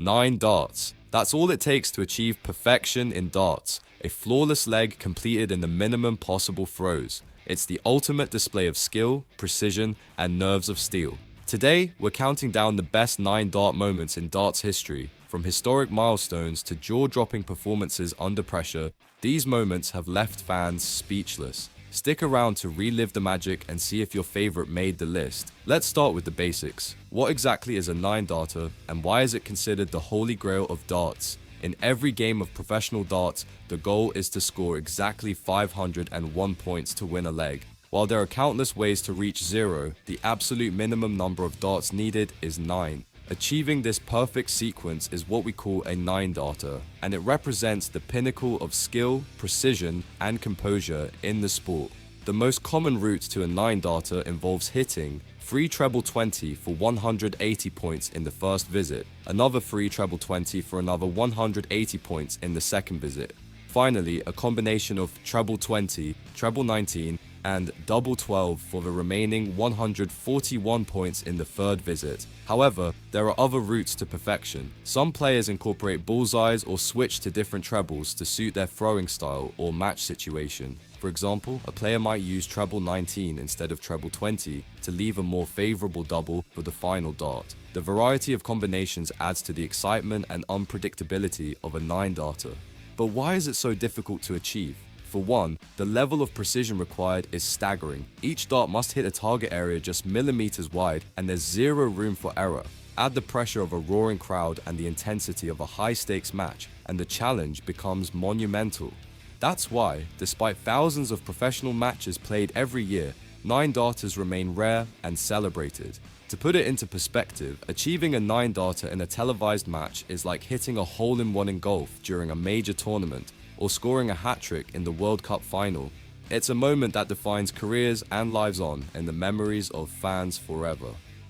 9 darts. That's all it takes to achieve perfection in darts. A flawless leg completed in the minimum possible throws. It's the ultimate display of skill, precision, and nerves of steel. Today, we're counting down the best 9 dart moments in darts history. From historic milestones to jaw-dropping performances under pressure, these moments have left fans speechless. Stick around to relive the magic and see if your favorite made the list. Let's start with the basics. What exactly is a 9-darter, and why is it considered the holy grail of darts? In every game of professional darts, the goal is to score exactly 501 points to win a leg. While there are countless ways to reach 0, the absolute minimum number of darts needed is 9. Achieving this perfect sequence is what we call a 9-darter, and it represents the pinnacle of skill, precision, and composure in the sport. The most common route to a 9-darter involves hitting free treble 20 for 180 points in the first visit, another free treble 20 for another 180 points in the second visit. Finally, a combination of treble 20, treble 19, and double 12 for the remaining 141 points in the third visit. However, there are other routes to perfection. Some players incorporate bullseyes or switch to different trebles to suit their throwing style or match situation. For example, a player might use treble 19 instead of treble 20 to leave a more favorable double for the final dart. The variety of combinations adds to the excitement and unpredictability of a 9-darter. But why is it so difficult to achieve? For one, the level of precision required is staggering. Each dart must hit a target area just millimeters wide, and there's zero room for error. Add the pressure of a roaring crowd and the intensity of a high-stakes match, and the challenge becomes monumental. That's why, despite thousands of professional matches played every year, 9-darters remain rare and celebrated. To put it into perspective, achieving a 9-darter in a televised match is like hitting a hole-in-one in golf during a major tournament, or scoring a hat-trick in the World Cup final. It's a moment that defines careers and lives on in the memories of fans forever.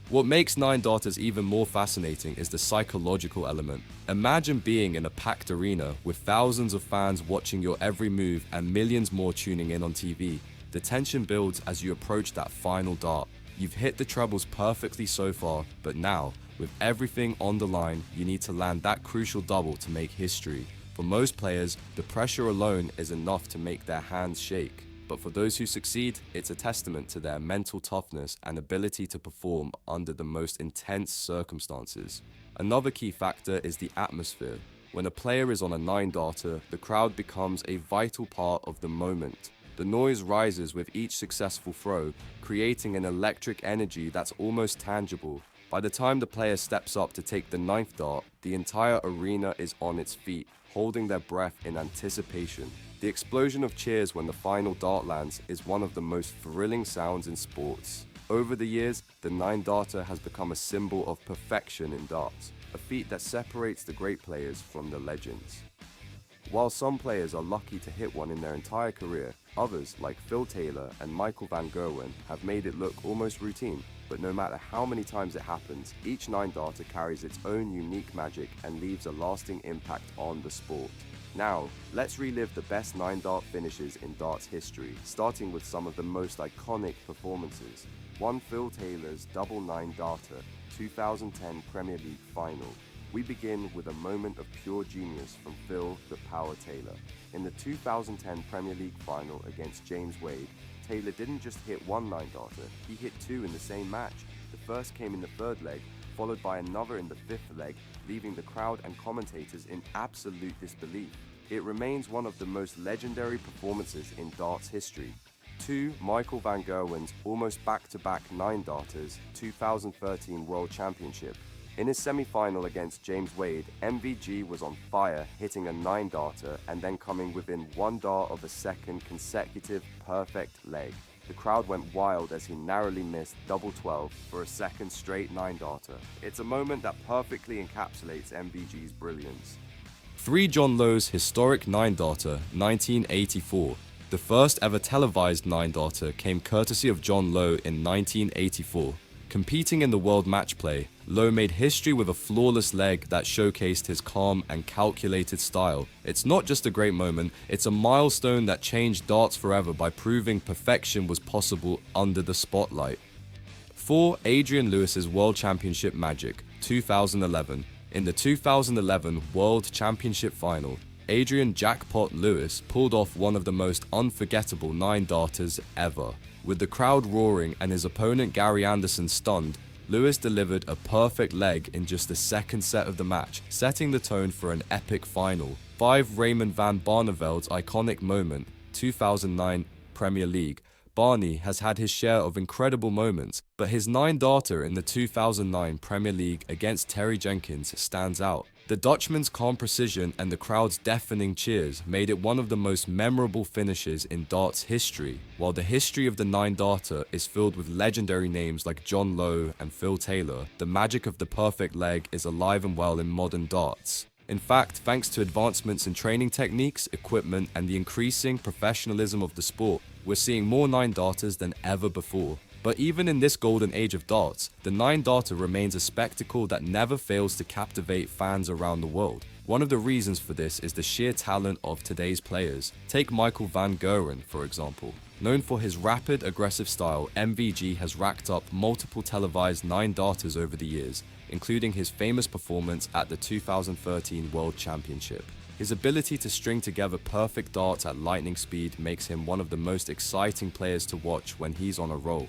What makes 9-darters even more fascinating is the psychological element. Imagine being in a packed arena with thousands of fans watching your every move and millions more tuning in on TV. The tension builds as you approach that final dart. You've hit the trebles perfectly so far, but now, with everything on the line, you need to land that crucial double to make history. For most players, the pressure alone is enough to make their hands shake. But for those who succeed, it's a testament to their mental toughness and ability to perform under the most intense circumstances. Another key factor is the atmosphere. When a player is on a 9-darter, the crowd becomes a vital part of the moment. The noise rises with each successful throw, creating an electric energy that's almost tangible. By the time the player steps up to take the 9th dart, the entire arena is on its feet, holding their breath in anticipation. The explosion of cheers when the final dart lands is one of the most thrilling sounds in sports. Over the years, the 9-darter has become a symbol of perfection in darts, a feat that separates the great players from the legends. While some players are lucky to hit one in their entire career, others, like Phil Taylor and Michael van Gerwen, have made it look almost routine. But no matter how many times it happens, each 9-darter carries its own unique magic and leaves a lasting impact on the sport. Now, let's relive the best 9-dart finishes in darts history, starting with some of the most iconic performances. One Phil Taylor's double 9-darter, 2010 Premier League final. We begin with a moment of pure genius from Phil the Power Taylor. In the 2010 Premier League final against James Wade, Taylor didn't just hit one 9-darter, he hit 2 in the same match. The first came in the third leg, followed by another in the fifth leg, leaving the crowd and commentators in absolute disbelief. It remains one of the most legendary performances in darts history. 2. Michael van Gerwen's almost back-to-back 9-darters, 2013 World Championship. In his semi-final against James Wade, MVG was on fire, hitting a 9-darter and then coming within 1 dart of a second consecutive perfect leg. The crowd went wild as he narrowly missed double 12 for a second straight 9-darter. It's a moment that perfectly encapsulates MVG's brilliance. 3. John Lowe's historic 9-darter, 1984. The first ever televised 9-darter came courtesy of John Lowe in 1984. Competing in the World Match Play, Lowe made history with a flawless leg that showcased his calm and calculated style. It's not just a great moment, it's a milestone that changed darts forever by proving perfection was possible under the spotlight. 4. Adrian Lewis's World Championship magic, 2011. In the 2011 World Championship final, Adrian Jackpot Lewis pulled off one of the most unforgettable 9-darters ever. With the crowd roaring and his opponent Gary Anderson stunned, Lewis delivered a perfect leg in just the second set of the match, setting the tone for an epic final. 5 Raymond van Barneveld's iconic moment, 2009 Premier League. Barney has had his share of incredible moments, but his 9-darter in the 2009 Premier League against Terry Jenkins stands out. The Dutchman's calm precision and the crowd's deafening cheers made it one of the most memorable finishes in darts history. While the history of the 9-darter is filled with legendary names like John Lowe and Phil Taylor, the magic of the perfect leg is alive and well in modern darts. In fact, thanks to advancements in training techniques, equipment, and the increasing professionalism of the sport, we're seeing more 9-darters than ever before. But even in this golden age of darts, the 9-darter remains a spectacle that never fails to captivate fans around the world. One of the reasons for this is the sheer talent of today's players. Take Michael van Gerwen, for example. Known for his rapid, aggressive style, MVG has racked up multiple televised 9-darters over the years, including his famous performance at the 2013 World Championship. His ability to string together perfect darts at lightning speed makes him one of the most exciting players to watch when he's on a roll.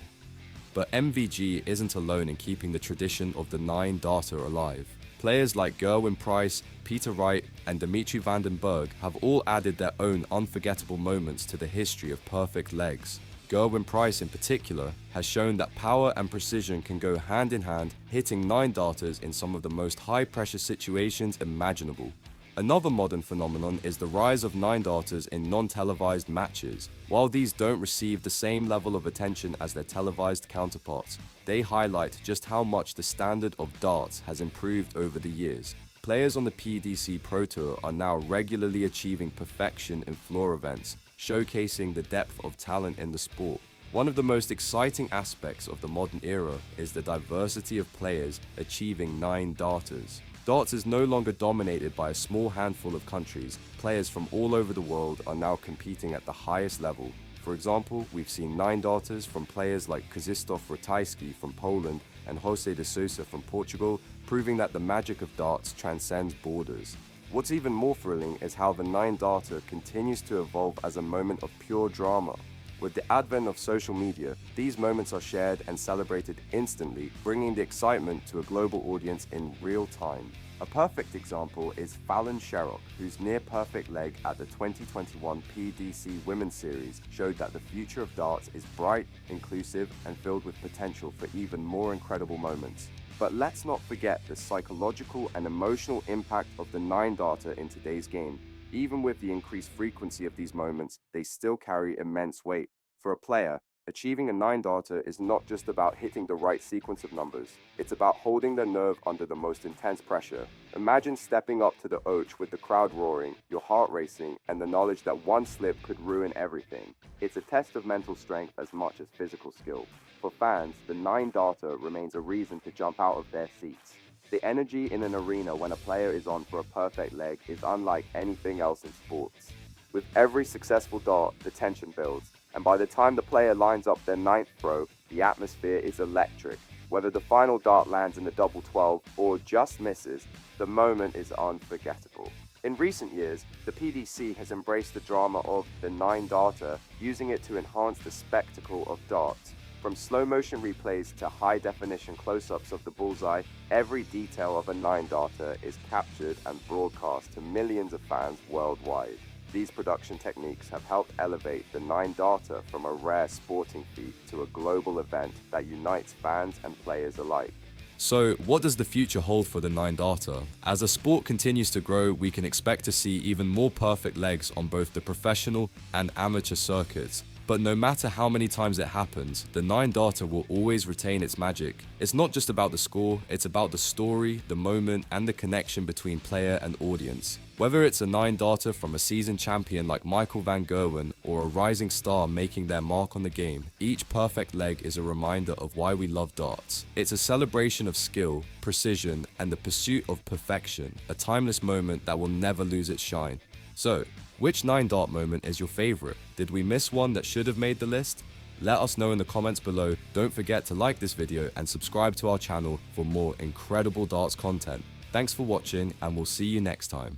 But MVG isn't alone in keeping the tradition of the 9-darter alive. Players like Gerwyn Price, Peter Wright, and Dimitri van den Berg have all added their own unforgettable moments to the history of perfect legs. Gerwyn Price in particular has shown that power and precision can go hand in hand, hitting 9-darters in some of the most high-pressure situations imaginable. Another modern phenomenon is the rise of 9-darters in non-televised matches. While these don't receive the same level of attention as their televised counterparts, they highlight just how much the standard of darts has improved over the years. Players on the PDC Pro Tour are now regularly achieving perfection in floor events, showcasing the depth of talent in the sport. One of the most exciting aspects of the modern era is the diversity of players achieving 9-darters. Darts is no longer dominated by a small handful of countries. Players from all over the world are now competing at the highest level. For example, we've seen 9-darters from players like Krzysztof Ratajski from Poland and Jose de Sousa from Portugal, proving that the magic of darts transcends borders. What's even more thrilling is how the 9-darter continues to evolve as a moment of pure drama. With the advent of social media, these moments are shared and celebrated instantly, bringing the excitement to a global audience in real time. A perfect example is Fallon Sherrock, whose near-perfect leg at the 2021 PDC Women's Series showed that the future of darts is bright, inclusive, and filled with potential for even more incredible moments. But let's not forget the psychological and emotional impact of the 9-darter in today's game. Even with the increased frequency of these moments, they still carry immense weight. For a player, achieving a 9-darter is not just about hitting the right sequence of numbers. It's about holding their nerve under the most intense pressure. Imagine stepping up to the Oach with the crowd roaring, your heart racing, and the knowledge that one slip could ruin everything. It's a test of mental strength as much as physical skill. For fans, the 9-darter remains a reason to jump out of their seats. The energy in an arena when a player is on for a perfect leg is unlike anything else in sports. With every successful dart, the tension builds, and by the time the player lines up their 9th throw, the atmosphere is electric. Whether the final dart lands in the double 12 or just misses, the moment is unforgettable. In recent years, the PDC has embraced the drama of the 9-darter, using it to enhance the spectacle of darts. From slow-motion replays to high-definition close-ups of the bullseye, every detail of a 9-darter is captured and broadcast to millions of fans worldwide. These production techniques have helped elevate the 9-darter from a rare sporting feat to a global event that unites fans and players alike. So, what does the future hold for the 9-darter? As the sport continues to grow, we can expect to see even more perfect legs on both the professional and amateur circuits. But no matter how many times it happens, the 9-darter will always retain its magic. It's not just about the score, it's about the story, the moment, and the connection between player and audience. Whether it's a 9-darter from a seasoned champion like Michael van Gerwen or a rising star making their mark on the game, each perfect leg is a reminder of why we love darts. It's a celebration of skill, precision, and the pursuit of perfection, a timeless moment that will never lose its shine. So, which 9-dart moment is your favorite? Did we miss one that should have made the list? Let us know in the comments below. Don't forget to like this video and subscribe to our channel for more incredible darts content. Thanks for watching, and we'll see you next time.